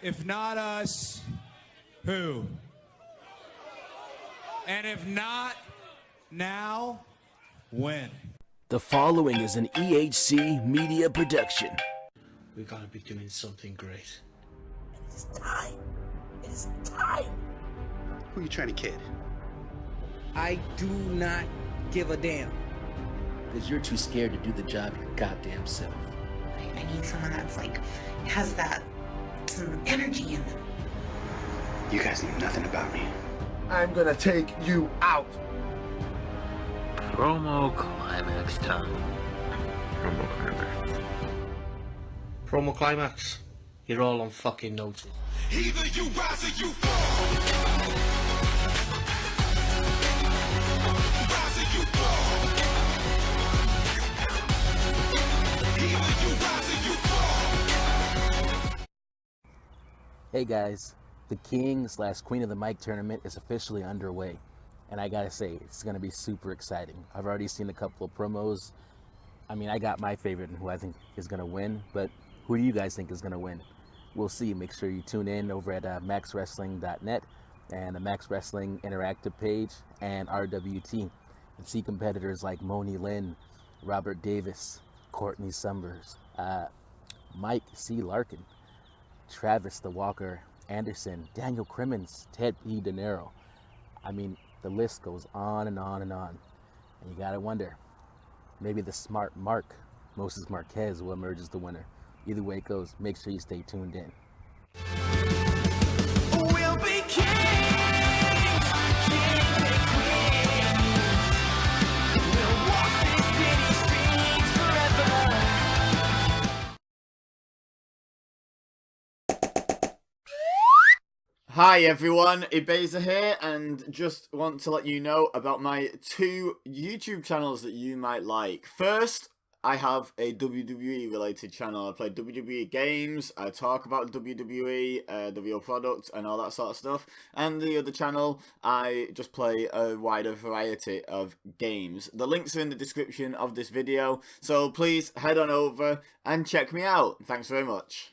If not us, who? And if not now, when? The following is an EHC media production. We're gonna be doing something great. It's time. It's time. Who are you trying to kid? I do not give a damn. Because you're too scared to do the job your goddamn self. I need someone that's has that some energy in them. You guys know nothing about me. I'm gonna take you out. Promo climax time. Promo climax. You're all on fucking notice. Either you rise or you fall. Rise or you fall. Either you rise or you fall. Hey guys, the King/Queen of the Mic tournament is officially underway. And I gotta say, it's gonna be super exciting. I've already seen a couple of promos. I mean, I got my favorite and who I think is gonna win, but who do you guys think is gonna win? We'll see. Make sure you tune in over at maxwrestling.net and the Max Wrestling Interactive page and RWT and see competitors like Moni Lynn, Robert Davis, Courtney Summers, Mike C. Larkin, Travis the Walker Anderson, Daniel Crimmins, Ted P. De Niro. I mean, the list goes on and on and on. And you gotta wonder, maybe the smart Mark, Moses Marquez, will emerge as the winner. Either way it goes, make sure you stay tuned in. We'll be kings, we'll walk this city streets forever. Hi everyone, Ibeza here, and just want to let you know about my two YouTube channels that you might like. First, I have a WWE related channel. I play WWE games, I talk about WWE, the real product and all that sort of stuff. And the other channel, I just play a wider variety of games. The links are in the description of this video, so please head on over and check me out. Thanks very much.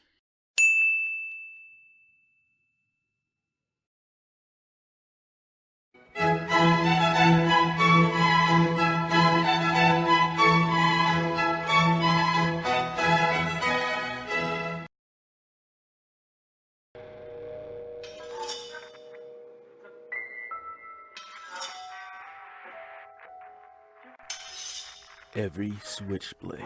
Every switchblade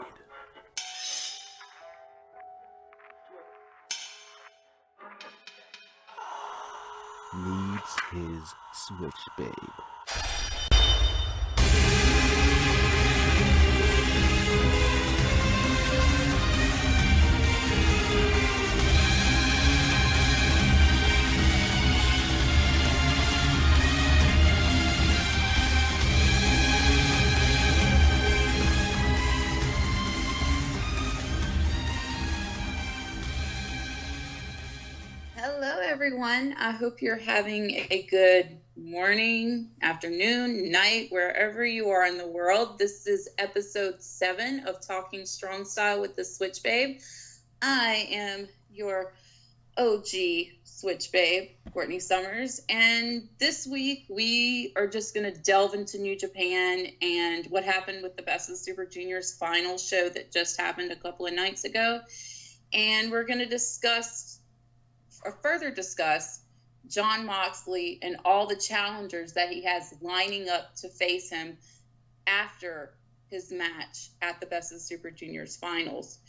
needs his switch babe. Hello, everyone. I hope you're having a good morning, afternoon, night, wherever you are in the world. This is episode 7 of Talking Strong Style with the Switch Babe. I am your OG Switch Babe, Courtney Summers, and this week we are just going to delve into New Japan and what happened with the Best of Super Juniors final show that just happened a couple of nights ago. And we're going to further discuss Jon Moxley and all the challengers that he has lining up to face him after his match at the Best of Super Juniors finals.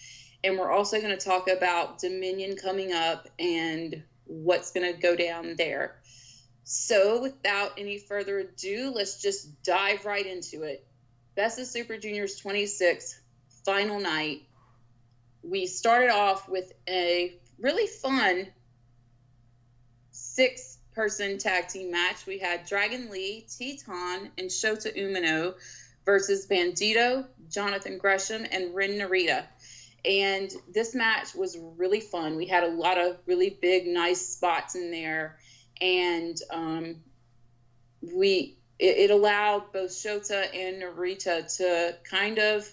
And we're also going to talk about Dominion coming up and what's going to go down there. So without any further ado, let's just dive right into it. Best of Super Juniors 26, final night. We started off with a really fun 6-person tag team match. We had Dragon Lee, Teton, and Shota Umino versus Bandito, Jonathan Gresham, and Ren Narita. And this match was really fun. We had a lot of really big, nice spots in there. And it allowed both Shota and Narita to kind of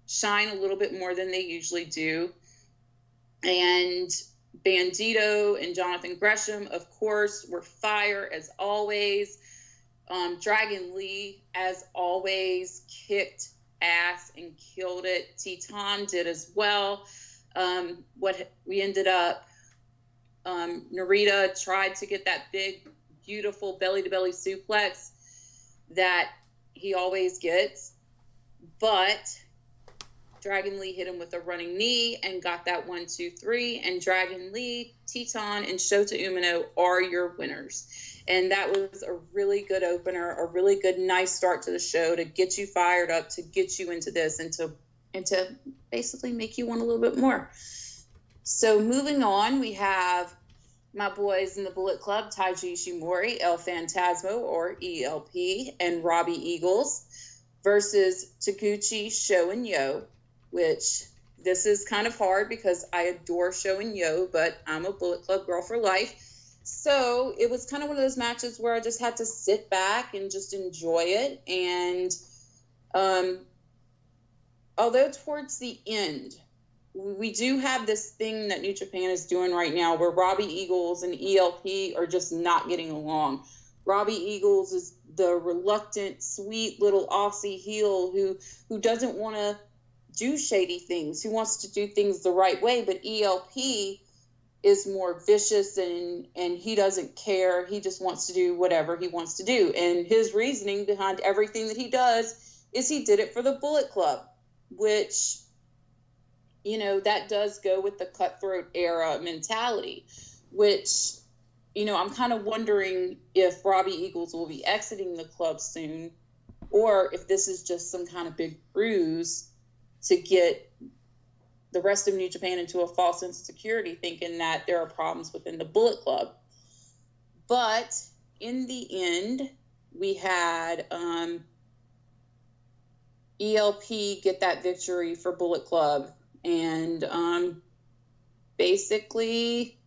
shine a little bit more than they usually do. And Bandito and Jonathan Gresham, of course, were fire as always. Dragon Lee, as always, kicked ass and killed it. Teton did as well. What we ended up, Narita tried to get that big, beautiful belly-to-belly suplex that he always gets, but Dragon Lee hit him with a running knee and got that 1, 2, 3. And Dragon Lee, Teton, and Shota Umino are your winners. And that was a really good opener, a really good, nice start to the show to get you fired up, to get you into this, and to basically make you want a little bit more. So moving on, we have my boys in the Bullet Club, Taiji Ishimori, El Phantasmo, or ELP, and Robbie Eagles versus Taguchi, Sho, and Yo, which this is kind of hard because I adore Sho and Yo, but I'm a Bullet Club girl for life. So it was kind of one of those matches where I just had to sit back and just enjoy it. And although towards the end, we do have this thing that New Japan is doing right now where Robbie Eagles and ELP are just not getting along. Robbie Eagles is the reluctant, sweet little Aussie heel who doesn't want to do shady things, who wants to do things the right way, but ELP is more vicious and he doesn't care. He just wants to do whatever he wants to do. And his reasoning behind everything that he does is he did it for the Bullet Club, which, you know, that does go with the cutthroat era mentality, which, you know, I'm kind of wondering if Robbie Eagles will be exiting the club soon, or if this is just some kind of big ruse to get the rest of New Japan into a false sense of security, thinking that there are problems within the Bullet Club. But in the end, we had ELP get that victory for Bullet Club. And basically,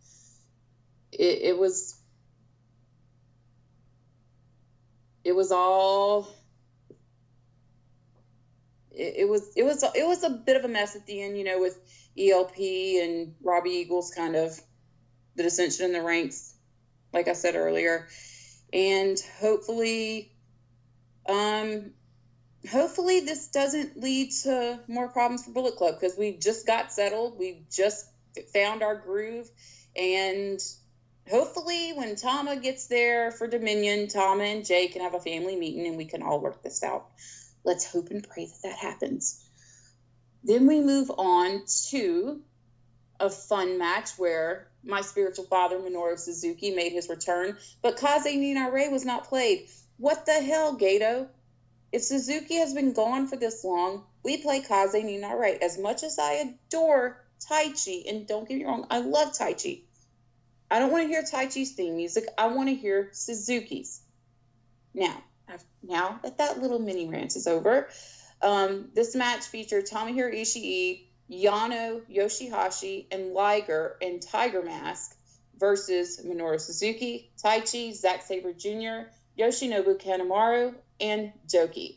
it was a bit of a mess at the end, you know, with ELP and Robbie Eagles kind of the dissension in the ranks, like I said earlier. And hopefully this doesn't lead to more problems for Bullet Club, because we just got settled. We just found our groove. And hopefully when Tama gets there for Dominion, Tama and Jay can have a family meeting and we can all work this out. Let's hope and pray that that happens. Then we move on to a fun match where my spiritual father, Minoru Suzuki, made his return, but Kaze ni Nare was not played. What the hell, Gato? If Suzuki has been gone for this long, we play Kaze ni Nare. As much as I adore Taichi, and don't get me wrong, I love Taichi. I don't want to hear Taichi's theme music. I want to hear Suzuki's. Now that little mini rant is over, this match featured Tomohiro Ishii, Yano Yoshihashi, and Liger and Tiger Mask versus Minoru Suzuki, Taichi, Zack Sabre Jr., Yoshinobu Kanemaru, and Doki.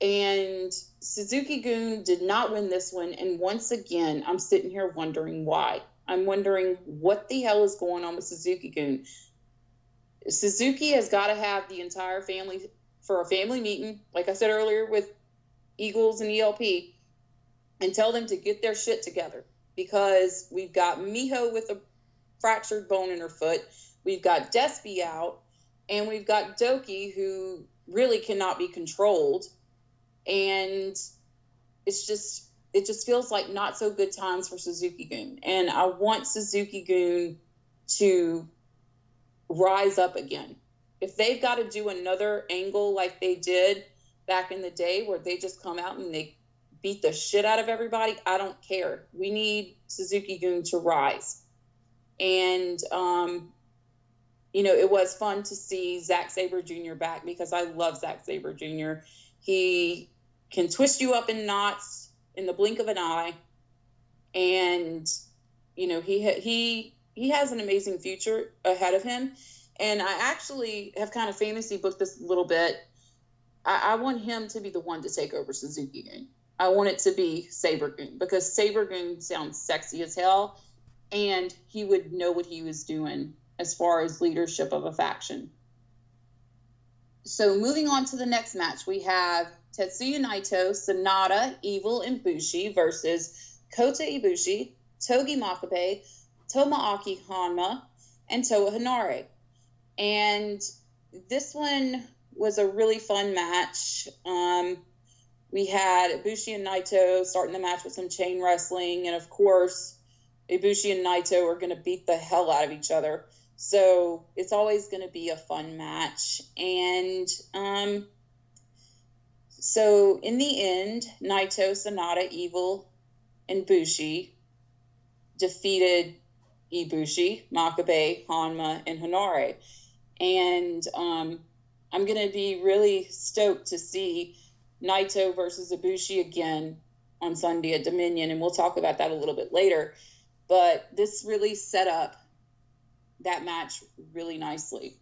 And Suzuki-gun did not win this one, and once again, I'm sitting here wondering why. I'm wondering what the hell is going on with Suzuki-gun. Suzuki has got to have the entire family for a family meeting, like I said earlier, with Eagles and ELP, and tell them to get their shit together, because we've got Miho with a fractured bone in her foot, we've got Despy out, and we've got Doki, who really cannot be controlled, and it just feels like not so good times for Suzuki-gun. And I want Suzuki-gun to rise up again. If they've got to do another angle like they did back in the day where they just come out and they beat the shit out of everybody, I don't care. We need Suzuki-gun to rise. And, you know, it was fun to see Zack Sabre Jr. back, because I love Zack Sabre Jr. He can twist you up in knots in the blink of an eye. And, you know, he has an amazing future ahead of him. And I actually have kind of fantasy booked this a little bit. I want him to be the one to take over Suzuki-gun. I want it to be Sabre-gun, because Sabre-gun sounds sexy as hell. and he would know what he was doing as far as leadership of a faction. So moving on to the next match, we have Tetsuya Naito, Sanada, Evil, and Bushi versus Kota Ibushi, Togi Makabe, Tomoaki Honma, and Toa Henare. And this one was a really fun match. We had Ibushi and Naito starting the match with some chain wrestling, and of course, Ibushi and Naito are going to beat the hell out of each other. So it's always going to be a fun match. And so in the end, Naito, Sanada, Evil, and Bushi defeated Ibushi, Makabe, Honma, and Henare. And I'm going to be really stoked to see Naito versus Ibushi again on Sunday at Dominion, and we'll talk about that a little bit later. But this really set up that match really nicely.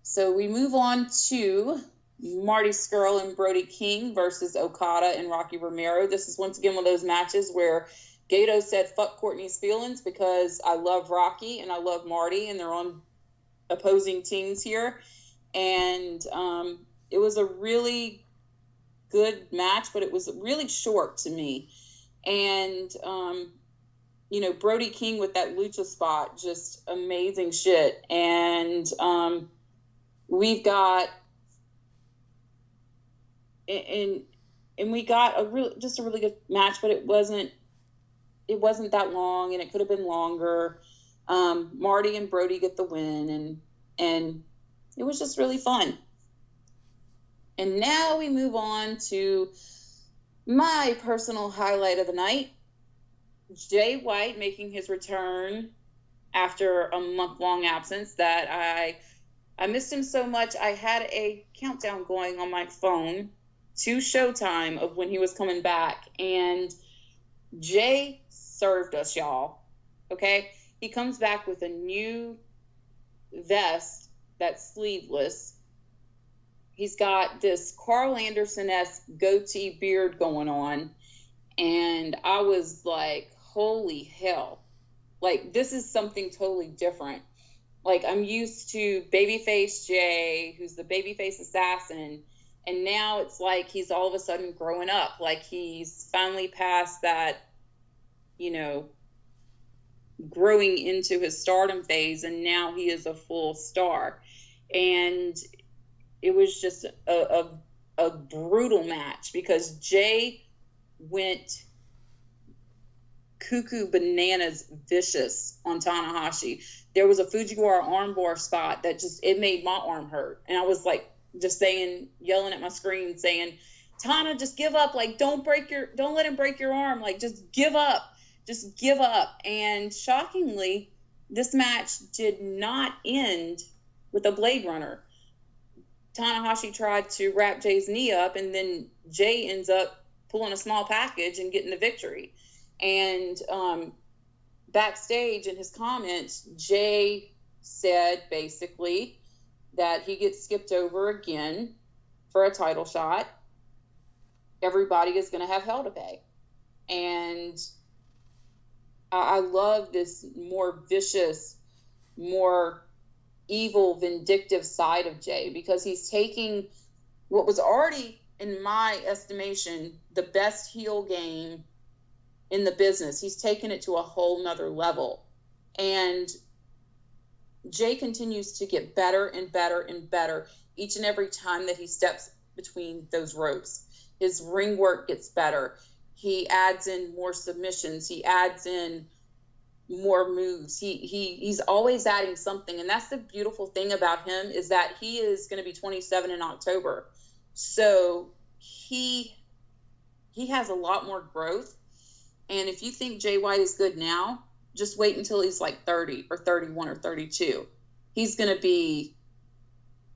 So we move on to Marty Scurll and Brody King versus Okada and Rocky Romero. This is once again one of those matches where Gato said, fuck Courtney's feelings, because I love Rocky and I love Marty, and they're on opposing teams here. And it was a really good match, but it was really short to me. And, you know, Brody King with that lucha spot, just amazing shit. And we've got, and we got a really good match, but it wasn't that long, and it could have been longer. Marty and Brody get the win, and it was just really fun. And now we move on to my personal highlight of the night. Jay White making his return after a month-long absence that I missed him so much. I had a countdown going on my phone to Showtime of when he was coming back. And Jay served us, y'all. Okay? He comes back with a new vest that's sleeveless. He's got this Carl Anderson-esque goatee beard going on. And I was like, holy hell. Like, this is something totally different. Like, I'm used to Babyface Jay, who's the Babyface assassin. And now it's like he's all of a sudden growing up. Like, he's finally past that, you know, growing into his stardom phase. And now he is a full star. And it was just a brutal match because Jay went cuckoo bananas vicious on Tanahashi. There was a Fujiwara armbar spot that it made my arm hurt. And I was like, just yelling at my screen saying, Tana, just give up. Like, don't let him break your arm. Like, just give up. Just give up. And shockingly, this match did not end with a Blade Runner. Tanahashi tried to wrap Jay's knee up, and then Jay ends up pulling a small package and getting the victory. And backstage in his comments, Jay said basically that he gets skipped over again for a title shot. Everybody is going to have hell to pay. And I love this more vicious, more evil, vindictive side of Jay, because he's taking what was already, in my estimation, the best heel game in the business. He's taken it to a whole nother level. And Jay continues to get better and better and better each and every time that he steps between those ropes. His ring work gets better. He adds in more submissions. He adds in more moves. He's always adding something. And that's the beautiful thing about him, is that he is going to be 27 in October. So he has a lot more growth. And if you think Jay White is good now, just wait until he's like 30 or 31 or 32. He's going to be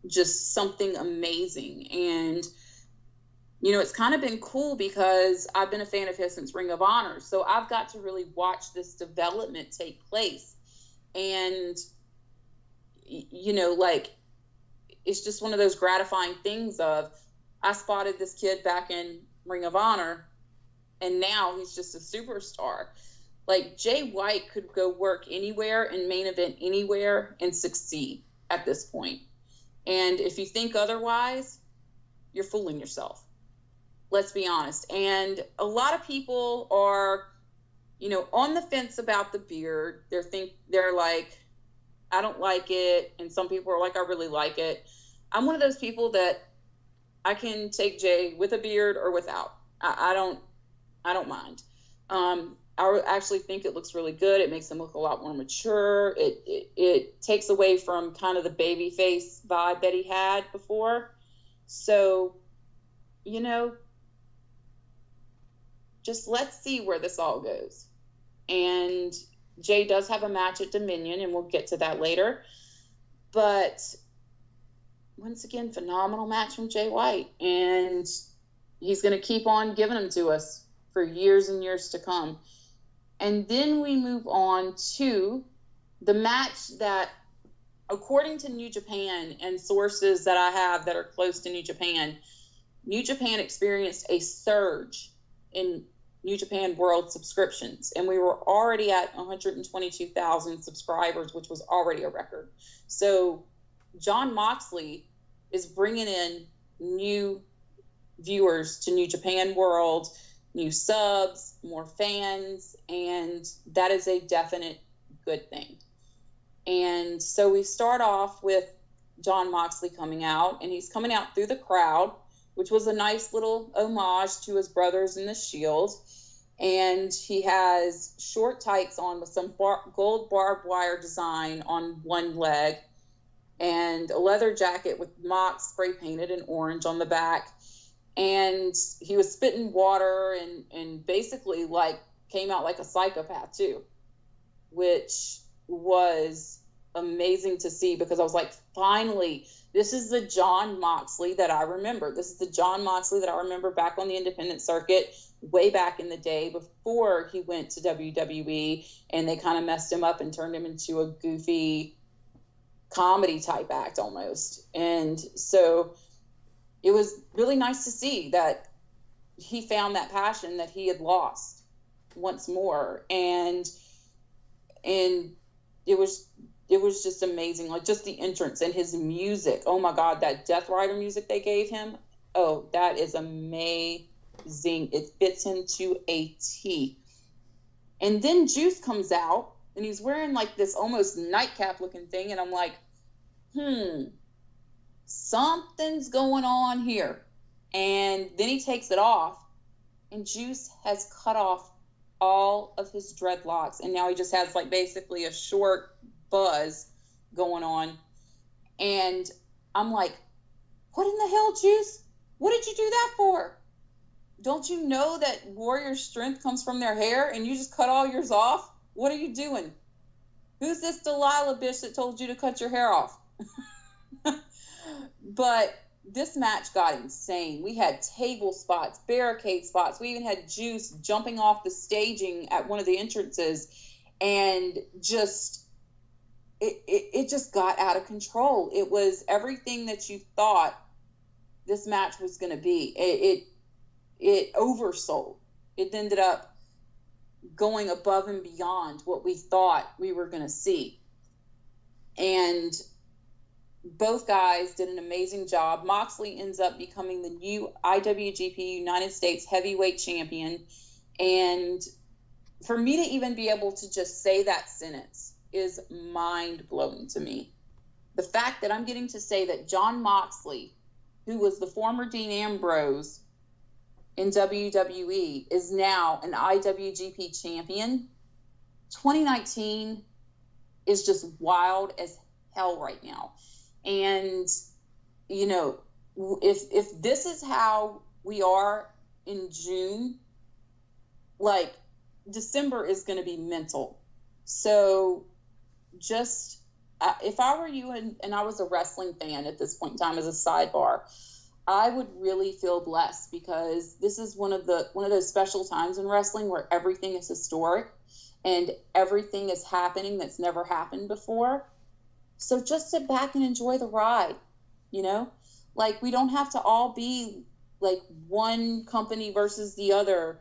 just something amazing. And, you know, it's kind of been cool because I've been a fan of his since Ring of Honor. So I've got to really watch this development take place. And, you know, like, it's just one of those gratifying things of, I spotted this kid back in Ring of Honor, and now he's just a superstar. Like, Jay White could go work anywhere and main event anywhere and succeed at this point. And if you think otherwise, you're fooling yourself. Let's be honest. And a lot of people are, you know, on the fence about the beard. They're like, I don't like it. And some people are like, I really like it. I'm one of those people that I can take Jay with a beard or without. I don't mind. I actually think it looks really good. It makes him look a lot more mature. It takes away from kind of the baby face vibe that he had before. So, you know, just let's see where this all goes. And Jay does have a match at Dominion, and we'll get to that later. But once again, phenomenal match from Jay White. And he's going to keep on giving them to us for years and years to come. And then we move on to the match that, according to New Japan and sources that I have that are close to New Japan experienced a surge in New Japan World subscriptions. And we were already at 122,000 subscribers, which was already a record. So Jon Moxley is bringing in new viewers to New Japan World, new subs, more fans, and that is a definite good thing. And so we start off with Jon Moxley coming out, and he's coming out through the crowd, which was a nice little homage to his brothers in the Shield. And he has short tights on with some gold barbed wire design on one leg, and a leather jacket with Mox spray painted in orange on the back. And he was spitting water and basically like came out like a psychopath too, which was amazing to see, because I was like, finally, this is the Jon Moxley that I remember. This is the Jon Moxley that I remember back on the independent circuit way back in the day before he went to WWE and they kind of messed him up and turned him into a goofy comedy type act almost. And so it was really nice to see that he found that passion that he had lost once more. And it was just amazing. Like, just the entrance and his music. Oh my God, that Death Rider music they gave him. Oh, that is amazing. It fits him to a T. And then Juice comes out and he's wearing like this almost nightcap looking thing. And I'm like, something's going on here. And then he takes it off, and Juice has cut off all of his dreadlocks, and now he just has like basically a short buzz going on. And I'm like, what in the hell, Juice? What did you do that for? Don't you know that warrior strength comes from their hair, and you just cut all yours off? What are you doing? Who's this Delilah bitch that told you to cut your hair off? But this match got insane. We had table spots, barricade spots. We even had Juice jumping off the staging at one of the entrances, and just it just got out of control. It was everything that you thought this match was going to be. It oversold. It ended up going above and beyond what we thought we were going to see. And both guys did an amazing job. Moxley ends up becoming the new IWGP United States Heavyweight Champion. And for me to even be able to just say that sentence is mind-blowing to me. The fact that I'm getting to say that Jon Moxley, who was the former Dean Ambrose in WWE, is now an IWGP champion. 2019 is just wild as hell right now. And, you know, if this is how we are in June, like, December is going to be mental. So just, if I were you and I was a wrestling fan at this point in time, as a sidebar, I would really feel blessed, because this is one of those special times in wrestling where everything is historic and everything is happening that's never happened before. So just sit back and enjoy the ride, you know? Like, we don't have to all be like one company versus the other,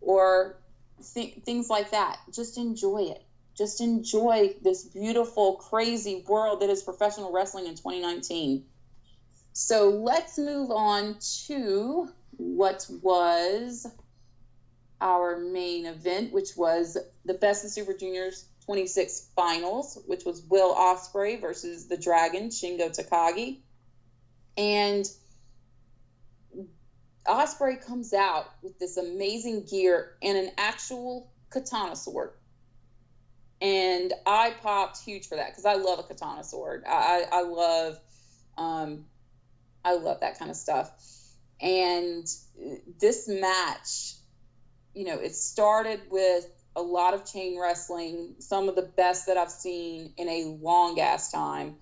or things like that. Just enjoy it. Just enjoy this beautiful, crazy world that is professional wrestling in 2019. So let's move on to what was our main event, which was the Best of Super Juniors 26 finals, which was Will Ospreay versus the Dragon, Shingo Takagi. And Ospreay comes out with this amazing gear and an actual katana sword. And I popped huge for that because I love a katana sword. I love that kind of stuff. And this match, you know, it started with a lot of chain wrestling, some of the best that I've seen in a long ass time.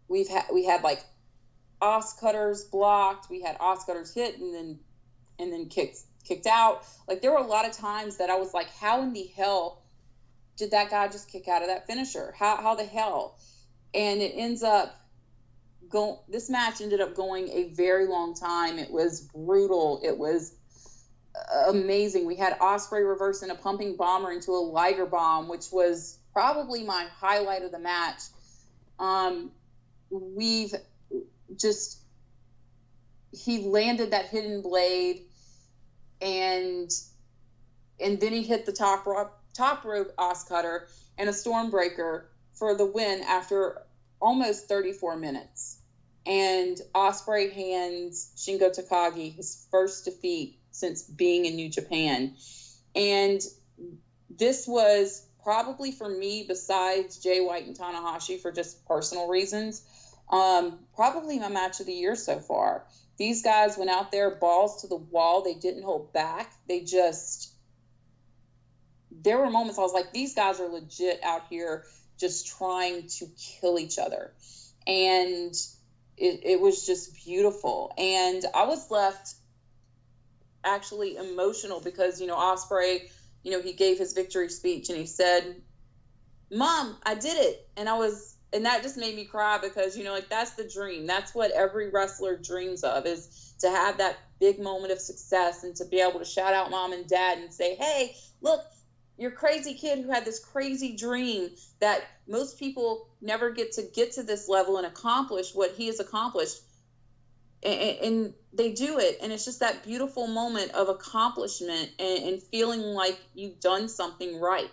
We had like Os cutters blocked, we had Os cutters hit and then kicked out. Like there were a lot of times that I was like, how in the hell did that guy just kick out of that finisher? How the hell? And it ends up this match ended up going a very long time. It was brutal. It was amazing. We had Ospreay reversing a pumping bomber into a Liger bomb, which was probably my highlight of the match. He landed that hidden blade, and then he hit the top rope Os cutter and a Stormbreaker for the win after almost 34 minutes. And Ospreay hands Shingo Takagi his first defeat since being in New Japan. And this was probably for me, besides Jay White and Tanahashi for just personal reasons, probably my match of the year so far. These guys went out there balls to the wall. They didn't hold back. There were moments I was like, these guys are legit out here just trying to kill each other. And it was just beautiful. And I was left actually emotional because, you know, Ospreay, you know, he gave his victory speech and he said, "Mom, I did it." And that just made me cry because, you know, like that's the dream. That's what every wrestler dreams of, is to have that big moment of success and to be able to shout out mom and dad and say, "Hey, look, your crazy kid who had this crazy dream that most people never get to this level and accomplish what he has accomplished." And they do it. And it's just that beautiful moment of accomplishment and feeling like you've done something right.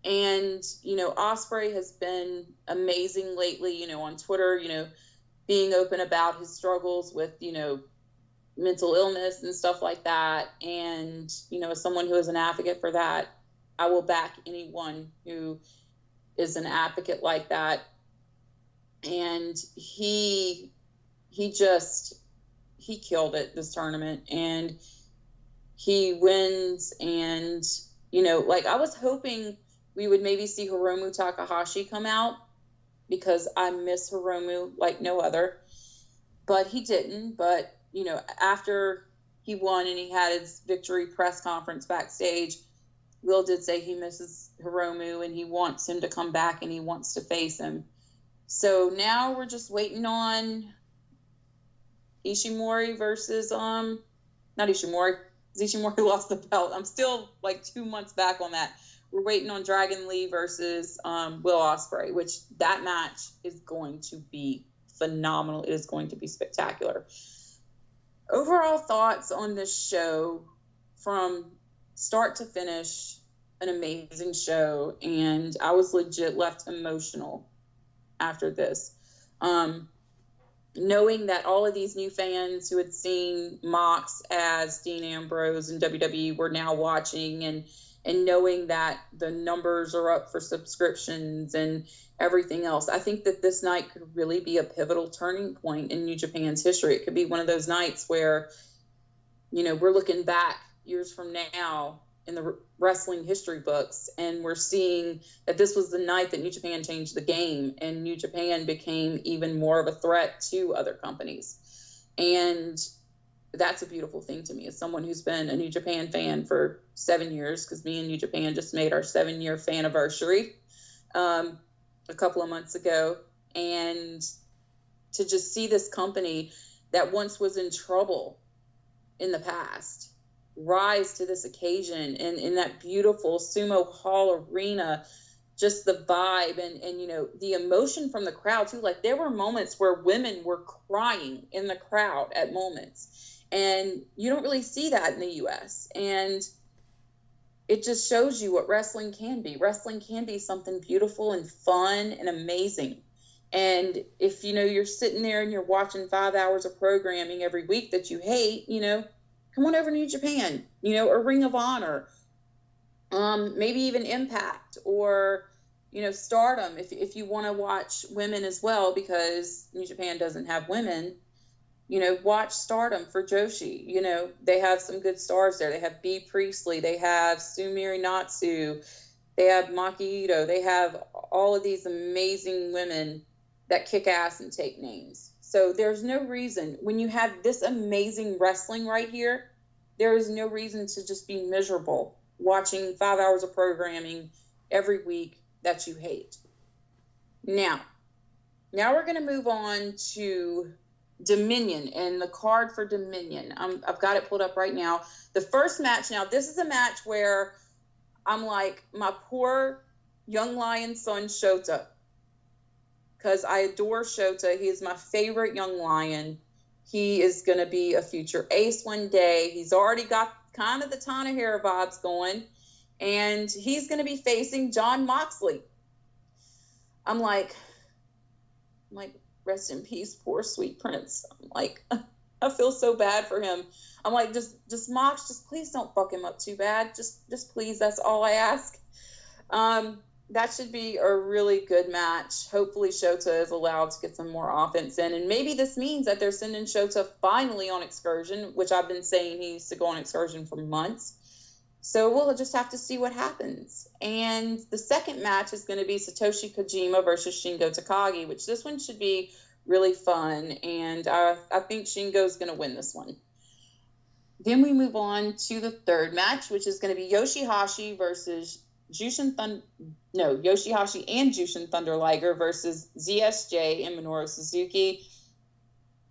And, you know, Ospreay has been amazing lately, you know, on Twitter, you know, being open about his struggles with, you know, mental illness and stuff like that. And, you know, as someone who is an advocate for that, I will back anyone who is an advocate like that. And he killed it this tournament, and he wins. And, you know, like I was hoping we would maybe see Hiromu Takahashi come out because I miss Hiromu like no other, but he didn't. But, you know, after he won and he had his victory press conference backstage, Will did say he misses Hiromu and he wants him to come back and he wants to face him. So now we're just waiting on Ishimori versus, not Ishimori, because Ishimori lost the belt. I'm still like 2 months back on that. We're waiting on Dragon Lee versus Will Ospreay, which that match is going to be phenomenal. It is going to be spectacular. Overall thoughts on this show from start to finish, an amazing show, and I was legit left emotional after this. Knowing that all of these new fans who had seen Mox as Dean Ambrose in WWE were now watching, and knowing that the numbers are up for subscriptions and everything else, I think that this night could really be a pivotal turning point in New Japan's history. It could be one of those nights where, you know, we're looking back years from now in the wrestling history books, and we're seeing that this was the night that New Japan changed the game, and New Japan became even more of a threat to other companies. And that's a beautiful thing to me as someone who's been a New Japan fan for 7 years, because me and New Japan just made our 7-year faniversary a couple of months ago. And to just see this company that once was in trouble in the past rise to this occasion and in that beautiful Sumo Hall arena, just the vibe and, you know, the emotion from the crowd too. Like there were moments where women were crying in the crowd at moments, and you don't really see that in the US. And it just shows you what wrestling can be. Wrestling can be something beautiful and fun and amazing. And if, you know, you're sitting there and you're watching 5 hours of programming every week that you hate, you know, come on over to New Japan, you know, or Ring of Honor, maybe even Impact or, you know, Stardom, if you want to watch women as well, because New Japan doesn't have women, you know, watch Stardom for Joshi. You know, they have some good stars there. They have Bea Priestley, they have Sumire Natsu, they have Maki Ito, they have all of these amazing women that kick ass and take names. So there's no reason, when you have this amazing wrestling right here, there is no reason to just be miserable watching 5 hours of programming every week that you hate. Now we're going to move on to Dominion and the card for Dominion. I've got it pulled up right now. The first match, now this is a match where I'm like, my poor young lion son Shota, because I adore Shota. He is my favorite young lion. He is going to be a future ace one day. He's already got kind of the Tanahira vibes going, and he's going to be facing Jon Moxley. I'm like, rest in peace, poor sweet prince. I'm like, I feel so bad for him. I'm like, just Mox, just please don't fuck him up too bad. Just please, that's all I ask. That should be a really good match. Hopefully Shota is allowed to get some more offense in. And maybe this means that they're sending Shota finally on excursion, which I've been saying he needs to go on excursion for months. So we'll just have to see what happens. And the second match is going to be Satoshi Kojima versus Shingo Takagi, which this one should be really fun. And I think Shingo's going to win this one. Then we move on to the third match, which is going to be Yoshihashi versus Yoshihashi and Jushin Thunder Liger versus ZSJ and Minoru Suzuki.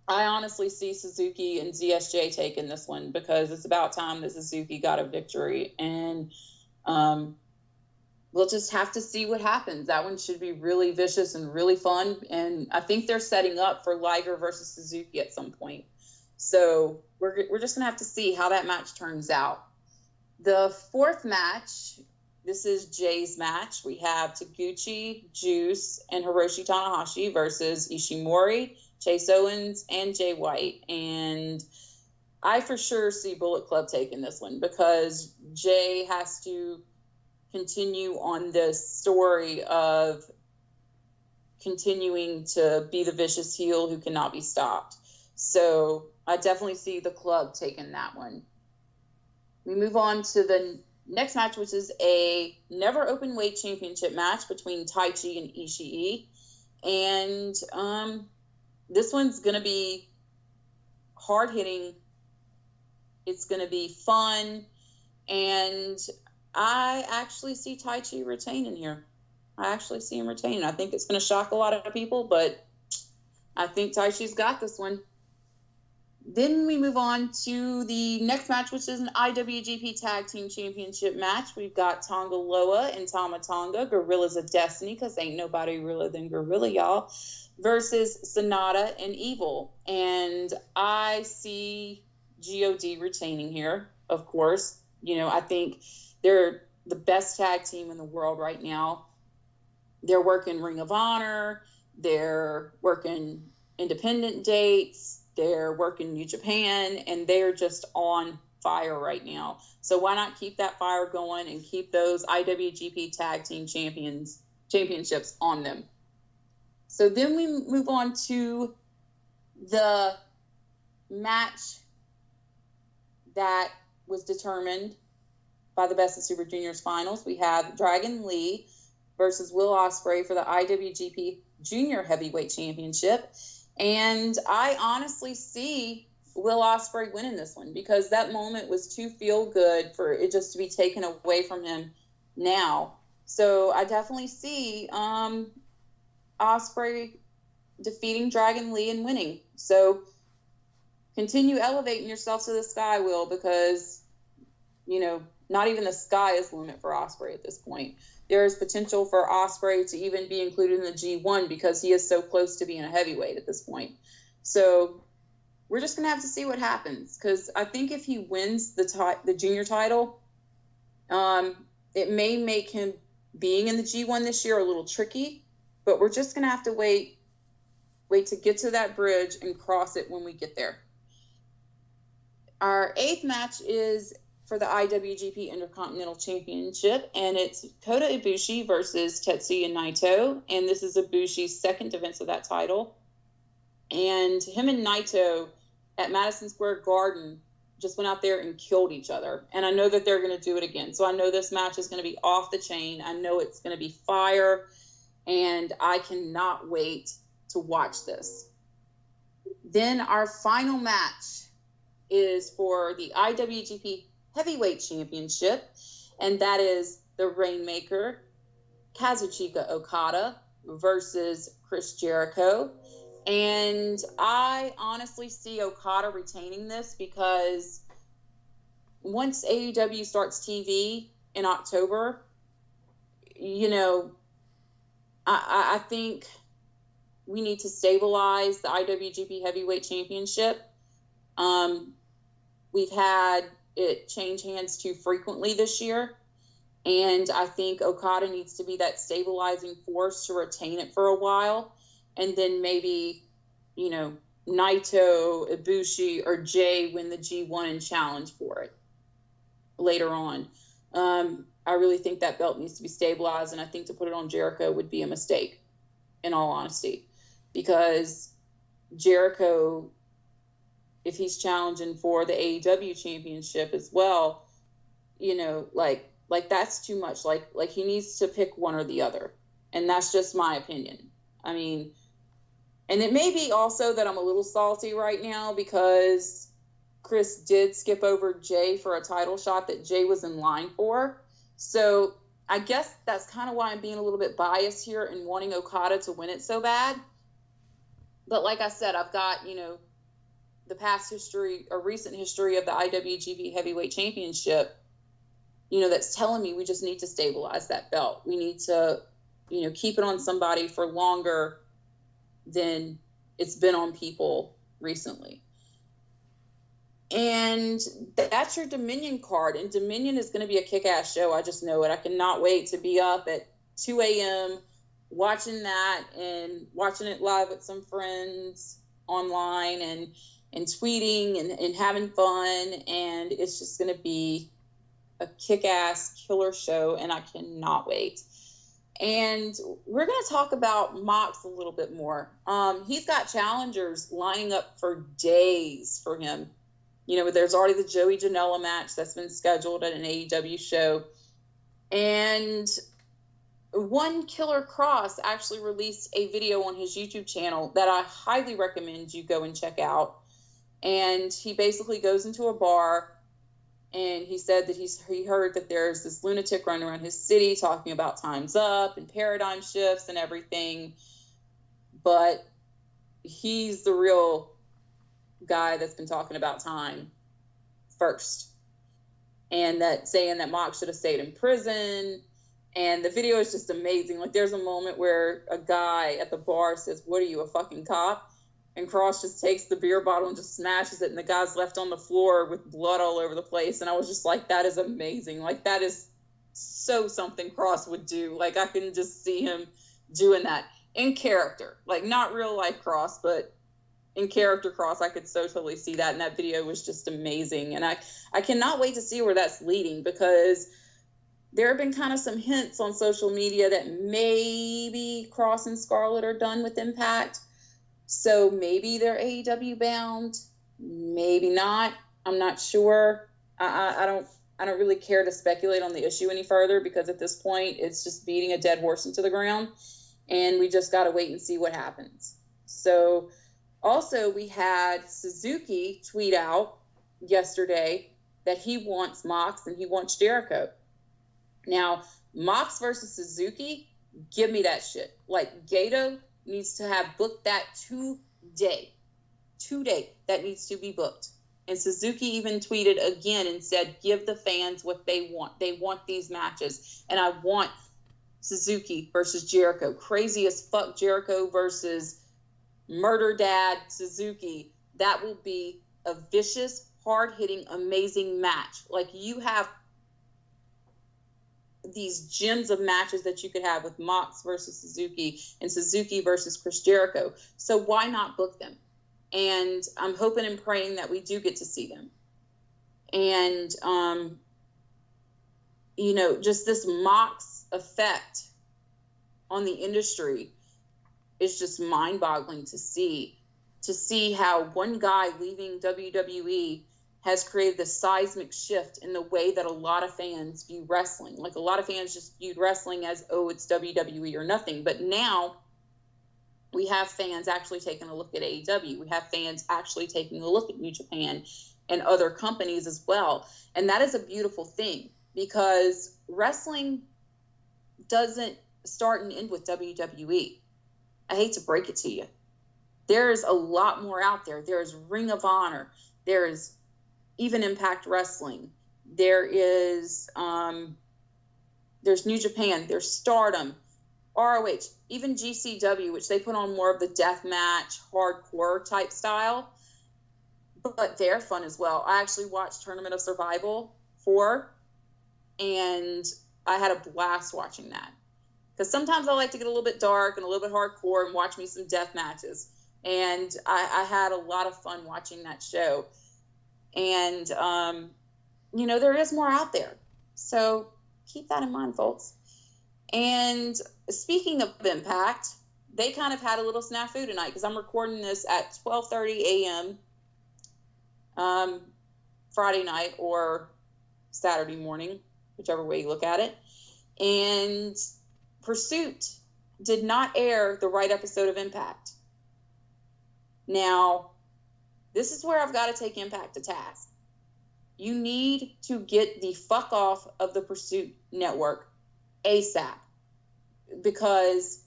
I honestly see Suzuki and ZSJ taking this one because it's about time that Suzuki got a victory, and we'll just have to see what happens. That one should be really vicious and really fun, and I think they're setting up for Liger versus Suzuki at some point. So we're just going to have to see how that match turns out. The fourth match, this is Jay's match. We have Taguchi, Juice, and Hiroshi Tanahashi versus Ishimori, Chase Owens, and Jay White. And I for sure see Bullet Club taking this one because Jay has to continue on this story of continuing to be the vicious heel who cannot be stopped. So I definitely see the club taking that one. We move on to the next match, which is a never open weight championship match between Taichi and Ishii. And this one's going to be hard hitting. It's going to be fun. And I actually see Taichi retaining here. I actually see him retaining. I think it's going to shock a lot of people, but I think Taichi's got this one. Then we move on to the next match, which is an IWGP Tag Team Championship match. We've got Tonga Loa and Tama Tonga, Gorillas of Destiny, because ain't nobody realer than Gorilla, y'all, versus Sonata and Evil. And I see GOD retaining here, of course. You know, I think they're the best tag team in the world right now. They're working Ring of Honor. They're working independent dates. They're working New Japan, and they're just on fire right now. So why not keep that fire going and keep those IWGP Tag Team Championships on them? So then we move on to the match that was determined by the Best of Super Juniors finals. We have Dragon Lee versus Will Ospreay for the IWGP Junior Heavyweight Championship. And I honestly see Will Ospreay winning this one because that moment was too feel good for it just to be taken away from him now. So I definitely see Ospreay defeating Dragon Lee and winning. So continue elevating yourself to the sky, Will, because not even the sky is the limit for Ospreay at this point. There is potential for Ospreay to even be included in the G1 because he is so close to being a heavyweight at this point. So we're just going to have to see what happens, because I think if he wins the junior title, it may make him being in the G1 this year a little tricky, but we're just going to have to wait to get to that bridge and cross it when we get there. Our 8th match is for the IWGP Intercontinental Championship, and it's Kota Ibushi versus Tetsuya Naito, and this is Ibushi's second defense of that title. And him and Naito at Madison Square Garden just went out there and killed each other, and I know that they're going to do it again. So I know this match is going to be off the chain. I know it's going to be fire, and I cannot wait to watch this. Then our final match is for the IWGP Heavyweight Championship, and that is the Rainmaker, Kazuchika Okada versus Chris Jericho. And I honestly see Okada retaining this, because once AEW starts TV in October, I think we need to stabilize the IWGP Heavyweight Championship. We've had it change hands too frequently this year, and I think Okada needs to be that stabilizing force to retain it for a while, and then maybe, Naito, Ibushi, or Jay win the G1 and challenge for it later on. I really think that belt needs to be stabilized, and I think to put it on Jericho would be a mistake, in all honesty, because Jericho, if he's challenging for the AEW championship as well, like that's too much. Like he needs to pick one or the other. And that's just my opinion. I mean, and it may be also that I'm a little salty right now because Chris did skip over Jay for a title shot that Jay was in line for. So I guess that's kind of why I'm being a little bit biased here and wanting Okada to win it so bad. But like I said, I've got, the past history or recent history of the IWGP Heavyweight Championship, that's telling me we just need to stabilize that belt. We need to, keep it on somebody for longer than it's been on people recently. And that's your Dominion card. And Dominion is going to be a kick-ass show. I just know it. I cannot wait to be up at 2 a.m. watching that and watching it live with some friends online and tweeting and having fun. And it's just going to be a kick-ass killer show, and I cannot wait. And we're going to talk about Mox a little bit more. He's got challengers lining up for days for him. There's already the Joey Janela match that's been scheduled at an AEW show. And One Killer Cross actually released a video on his YouTube channel that I highly recommend you go and check out. And he basically goes into a bar, and he said that he heard that there's this lunatic running around his city talking about time's up and paradigm shifts and everything. But he's the real guy that's been talking about time first. And that saying that Mox should have stayed in prison. And the video is just amazing. Like, there's a moment where a guy at the bar says, "What are you, a fucking cop?" And Cross just takes the beer bottle and just smashes it, and the guy's left on the floor with blood all over the place. And I was just like, that is amazing. Like, that is so something Cross would do. Like, I can just see him doing that in character. Like, not real life Cross, but in character Cross, I could so totally see that. And that video was just amazing. And I cannot wait to see where that's leading, because there have been kind of some hints on social media that maybe Cross and Scarlett are done with Impact. So maybe they're AEW bound, maybe not. I'm not sure. I don't really care to speculate on the issue any further, because at this point it's just beating a dead horse into the ground, and we just got to wait and see what happens. So also we had Suzuki tweet out yesterday that he wants Mox and he wants Jericho. Now, Mox versus Suzuki, give me that shit. Like, Gato needs to have booked that today. That needs to be booked. And Suzuki even tweeted again and said, give the fans what they want. They want these matches. And I want Suzuki versus Jericho. Crazy as fuck Jericho versus Murder Dad Suzuki. That will be a vicious, hard-hitting, amazing match. Like, you have these gems of matches that you could have with Mox versus Suzuki and Suzuki versus Chris Jericho. So why not book them? And I'm hoping and praying that we do get to see them. And, you know, just this Mox effect on the industry is just mind-boggling to see how one guy leaving WWE has created this seismic shift in the way that a lot of fans view wrestling. Like, a lot of fans just viewed wrestling as, oh, it's WWE or nothing. But now we have fans actually taking a look at AEW. We have fans actually taking a look at New Japan and other companies as well. And that is a beautiful thing, because wrestling doesn't start and end with WWE. I hate to break it to you. There's a lot more out there. There's Ring of Honor. There's even Impact Wrestling. There is, there's New Japan. There's Stardom, ROH, even GCW, which they put on more of the deathmatch, hardcore type style. But they're fun as well. I actually watched Tournament of Survival 4, and I had a blast watching that. Because sometimes I like to get a little bit dark and a little bit hardcore and watch me some death matches. And I had a lot of fun watching that show. And, you know, there is more out there. So keep that in mind, folks. And speaking of Impact, they kind of had a little snafu tonight, because I'm recording this at 12:30 a.m. Friday night or Saturday morning, whichever way you look at it. And Pursuit did not air the right episode of Impact. Now, this is where I've got to take Impact to task. You need to get the fuck off of the Pursuit network ASAP, because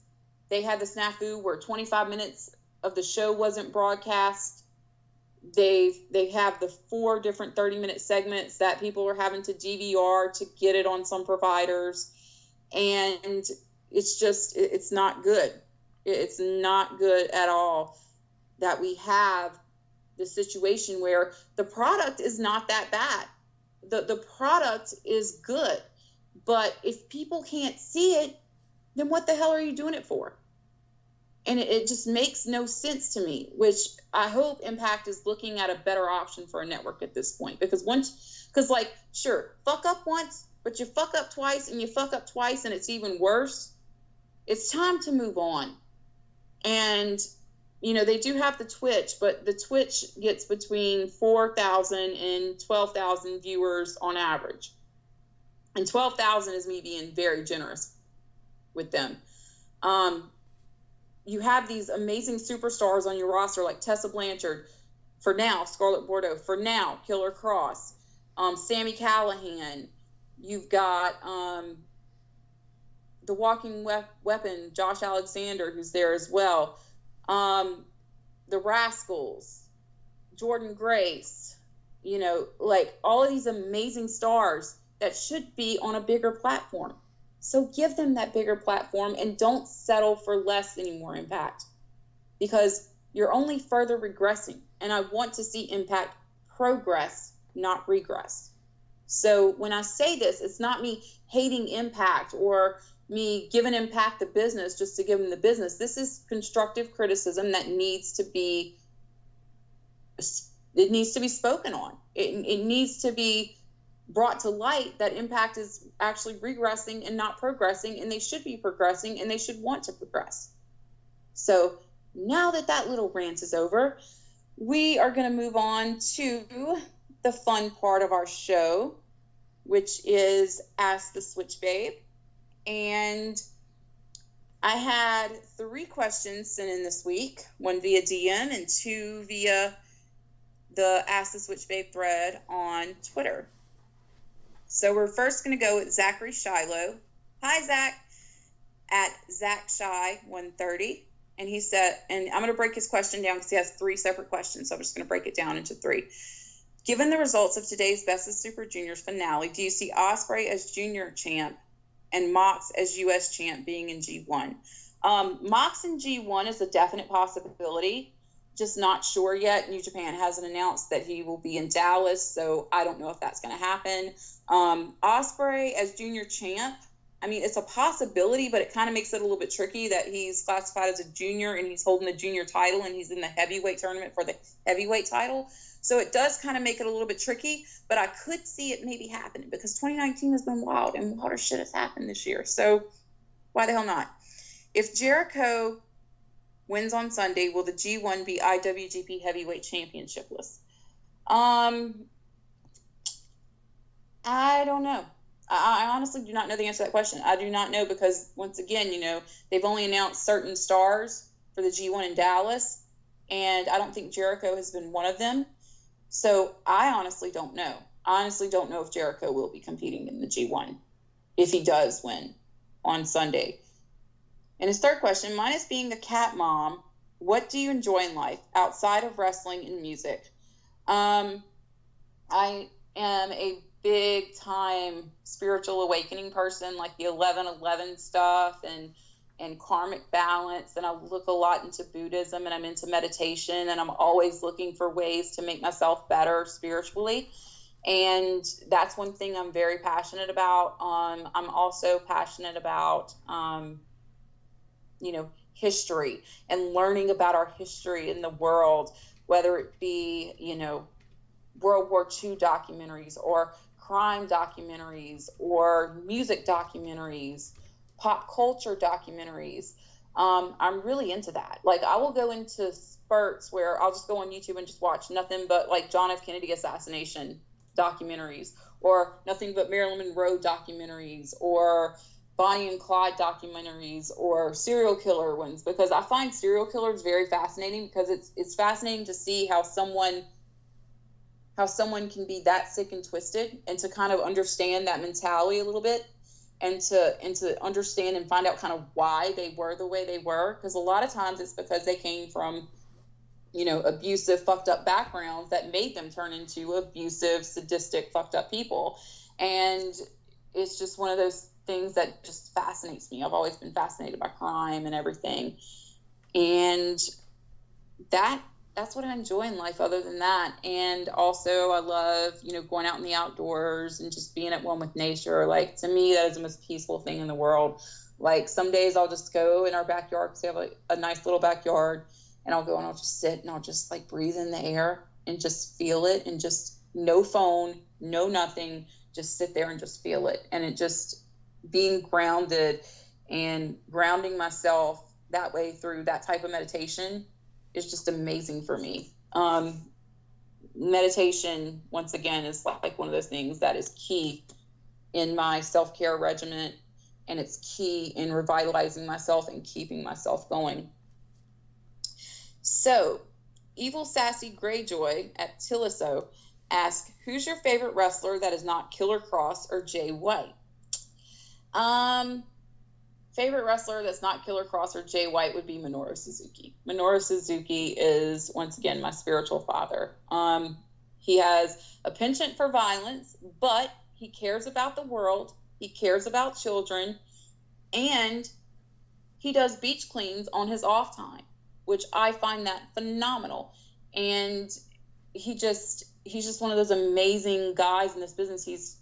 they had the snafu where 25 minutes of the show wasn't broadcast. They have the 4 different 30-minute segments that people are having to DVR to get it on some providers. And it's just, it's not good. It's not good at all that we have the situation where the product is not that bad. The product is good. But if people can't see it, then what the hell are you doing it for? And it just makes no sense to me, which I hope Impact is looking at a better option for a network at this point. Because sure, fuck up once, but you fuck up twice, and you fuck up twice, and it's even worse. It's time to move on. And, you know, they do have the Twitch, but the Twitch gets between 4,000 and 12,000 viewers on average. And 12,000 is me being very generous with them. You have these amazing superstars on your roster like Tessa Blanchard, for now, Scarlett Bordeaux, for now, Killer Cross, Sami Callihan. You've got the Walking Weapon, Josh Alexander, who's there as well. The Rascals, Jordan Grace, you know, like all of these amazing stars that should be on a bigger platform. So give them that bigger platform and don't settle for less anymore, Impact, because you're only further regressing. And I want to see Impact progress, not regress. So when I say this, it's not me hating Impact or me giving Impact the business just to give them the business. This is constructive criticism that needs to be spoken on. It needs to be brought to light that Impact is actually regressing and not progressing, and they should be progressing, and they should want to progress. So now that little rant is over, we are going to move on to the fun part of our show, which is Ask the Switch Babe. And I had 3 questions sent in this week, 1 via DM and 2 via the Ask the Switch Babe thread on Twitter. So we're first going to go with Zachary Shiloh. Hi, Zach, at ZachShy130. And he said, and I'm going to break his question down because he has 3 separate questions. So I'm just going to break it down into 3. Given the results of today's Best of Super Juniors finale, do you see Ospreay as junior champ and Mox as U.S. champ being in G1? Mox in G1 is a definite possibility, just not sure yet. New Japan hasn't announced that he will be in Dallas, so I don't know if that's going to happen. Ospreay as junior champ, I mean, it's a possibility, but it kind of makes it a little bit tricky that he's classified as a junior and he's holding the junior title and he's in the heavyweight tournament for the heavyweight title. So it does kind of make it a little bit tricky, but I could see it maybe happening because 2019 has been wild and wilder shit has happened this year. So why the hell not? If Jericho wins on Sunday, will the G1 be IWGP Heavyweight Championship-less? I don't know. I honestly do not know the answer to that question. I do not know because, once again, you know, they've only announced certain stars for the G1 in Dallas, and I don't think Jericho has been one of them. So I honestly don't know. I honestly don't know if Jericho will be competing in the G1 if he does win on Sunday. And his third question, minus being a cat mom, what do you enjoy in life outside of wrestling and music? I am a big time spiritual awakening person, like the 11:11 stuff and karmic balance, and I look a lot into Buddhism, and I'm into meditation, and I'm always looking for ways to make myself better spiritually, and that's one thing I'm very passionate about. I'm also passionate about you know, history and learning about our history in the world, whether it be, you know, World War II documentaries or crime documentaries or music documentaries, pop culture documentaries. I'm really into that. Like, I will go into spurts where I'll just go on YouTube and just watch nothing but like John F. Kennedy assassination documentaries, or nothing but Marilyn Monroe documentaries, or Bonnie and Clyde documentaries, or serial killer ones, because I find serial killers very fascinating, because it's fascinating to see how someone can be that sick and twisted, and to kind of understand that mentality a little bit, and to understand and find out kind of why they were the way they were, because a lot of times it's because they came from, you know, abusive, fucked up backgrounds that made them turn into abusive, sadistic, fucked up people. And it's just one of those things that just fascinates me. I've always been fascinated by crime and everything, and that's what I enjoy in life. Other than that, and also I love, you know, going out in the outdoors and just being at one with nature. Like, to me, that is the most peaceful thing in the world. Like, some days I'll just go in our backyard, because we have a nice little backyard, and I'll go and I'll just sit and I'll just like breathe in the air and just feel it, and just no phone, no nothing, just sit there and just feel it. And it just, being grounded and grounding myself that way through that type of meditation is just amazing for me. Meditation, once again, is like one of those things that is key in my self-care regimen, and it's key in revitalizing myself and keeping myself going. So, Evil Sassy Greyjoy at Tiliso asks, who's your favorite wrestler that is not Killer Cross or Jay White? Favorite wrestler that's not Killer Cross or Jay White would be Minoru Suzuki. Minoru Suzuki is, once again, my spiritual father. He has a penchant for violence, but he cares about the world. He cares about children, and he does beach cleans on his off time, which I find that phenomenal. And he's just one of those amazing guys in this business. He's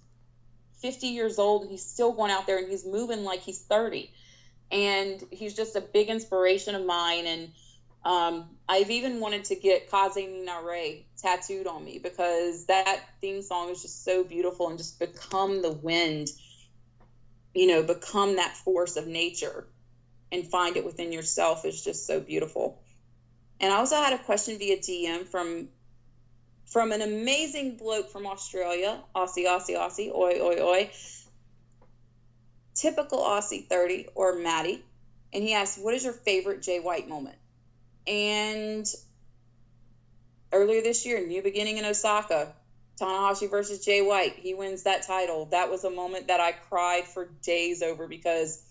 50 years old and he's still going out there and he's moving like he's 30, and he's just a big inspiration of mine. And I've even wanted to get Kaze ni Nare tattooed on me, because that theme song is just so beautiful, and just become the wind, you know, become that force of nature and find it within yourself is just so beautiful. And I also had a question via DM from an amazing bloke from Australia, Aussie, oi. Typical Aussie 30, or Maddie. And he asked, what is your favorite Jay White moment? And earlier this year, New Beginning in Osaka, Tanahashi versus Jay White, he wins that title. That was a moment that I cried for days over, because,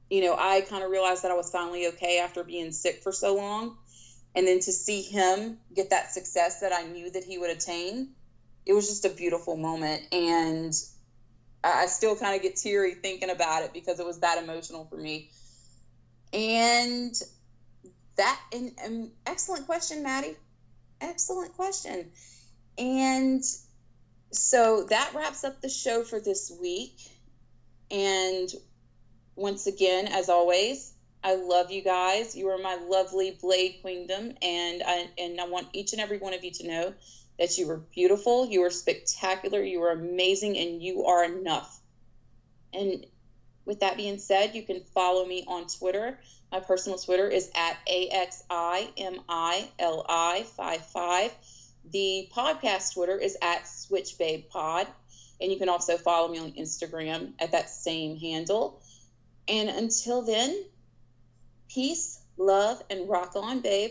you know, I kind of realized that I was finally okay after being sick for so long. And then to see him get that success that I knew that he would attain, it was just a beautiful moment. And I still kind of get teary thinking about it because it was that emotional for me. And excellent question, Maddie. Excellent question. And so that wraps up the show for this week. And once again, as always, I love you guys. You are my lovely Blade Queendom. And I want each and every one of you to know that you are beautiful, you are spectacular, you are amazing, and you are enough. And with that being said, you can follow me on Twitter. My personal Twitter is at AXIMILI55. The podcast Twitter is at SwitchBabePod. And you can also follow me on Instagram at that same handle. And until then, peace, love, and rock on, babe.